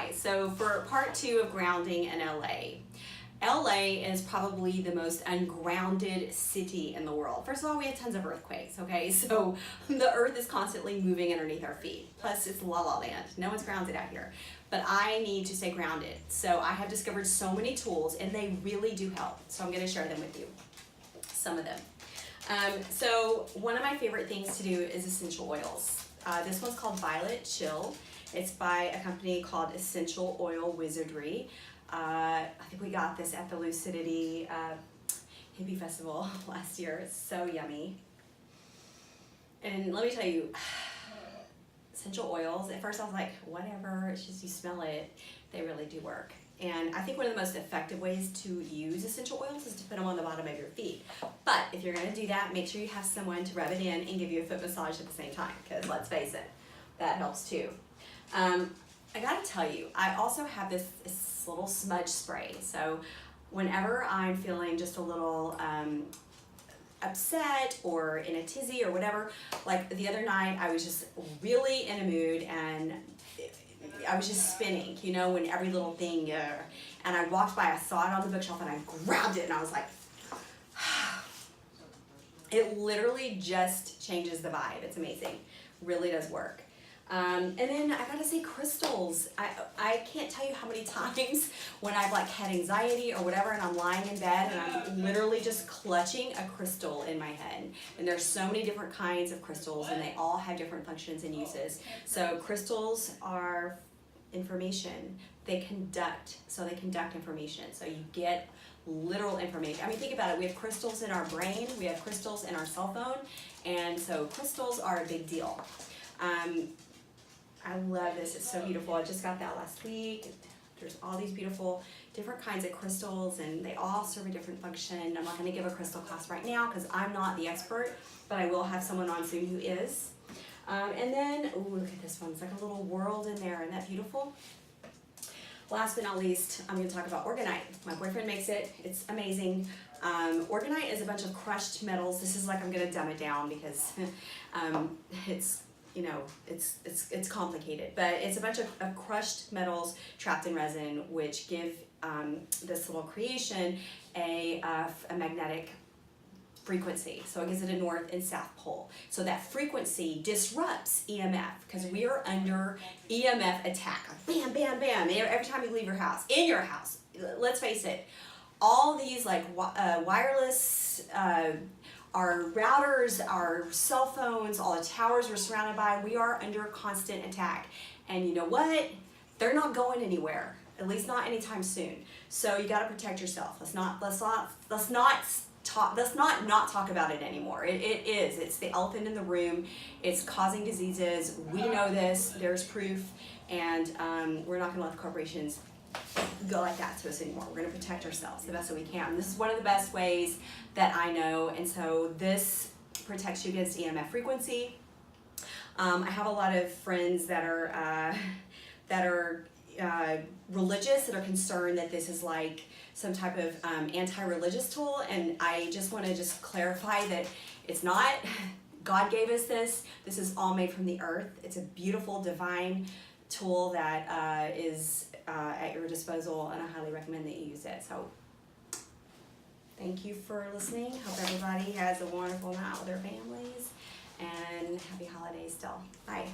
guys. So for part 2 of grounding in LA. LA is probably the most ungrounded city in the world. First of all, we have tons of earthquakes, okay? So the earth is constantly moving underneath our feet. Plus, it's la la land. No one's grounded out here. But I need to stay grounded. So I have discovered so many tools, and they really do help. So I'm going to share them with you, some of them. So one of my favorite things to do is essential oils. This one's called Violet Chill. It's by a company called Essential Oil Wizardry. I think we got this at the Lucidity Hippie Festival last year. It's so yummy. And let me tell you, essential oils, at first I was like, whatever, it's just you smell it. They really do work. And I think one of the most effective ways to use essential oils is to put them on the bottom of your feet. But if you're going to do that, make sure you have someone to rub it in and give you a foot massage at the same time, because let's face it, that helps too. I gotta tell you, I also have this little smudge spray. So whenever I'm feeling just a little upset or in a tizzy or whatever, like the other night I was just really in a mood and I was just spinning, you know, when every little thing, and I walked by, I saw it on the bookshelf and I grabbed it and I was like, it literally just changes the vibe. It's amazing. Really does work. And then I gotta say crystals. I can't tell you how many times when I've like had anxiety or whatever and I'm lying in bed and I'm literally just clutching a crystal in my head. And there's so many different kinds of crystals and they all have different functions and uses. So crystals are information. They conduct information. So you get literal information. I mean, think about it. We have crystals in our brain. We have crystals in our cell phone. And so crystals are a big deal. I love this. It's so beautiful. I just got that last week. There's all these beautiful different kinds of crystals and they all serve a different function. I'm not going to give a crystal class right now because I'm not the expert, but I will have someone on soon who is. And then, ooh, look at this one. It's like a little world in there. Isn't that beautiful? Last but not least, I'm going to talk about Orgonite. My boyfriend makes it. It's amazing. Orgonite is a bunch of crushed metals. This is like, I'm going to dumb it down because it's, you know, it's complicated, but it's a bunch of crushed metals trapped in resin, which give this little creation a magnetic frequency. So it gives it a north and south pole. So that frequency disrupts EMF because we are under EMF attack. Bam, bam, bam. Every time you leave your house, in your house, let's face it, all these like wireless, our routers, our cell phones, all the towers we're surrounded by, we are under constant attack. And you know what? They're not going anywhere, at least not anytime soon. So you got to protect yourself. Let's not talk about it anymore. It's the elephant in the room. It's causing diseases. We know this. There's proof, and we're not going to let the corporations go like that to us anymore. We're going to protect ourselves the best that we can. This is one of the best ways that I know, and so this protects you against EMF frequency. I have a lot of friends that are religious, that are concerned that this is like some type of anti-religious tool, and I just want to clarify that it's not. God gave us this. This is all made from the earth. It's a beautiful, divine tool that is at your disposal, and I highly recommend that you use it. So thank you for listening. Hope everybody has a wonderful night with their families, and happy holidays still. Bye.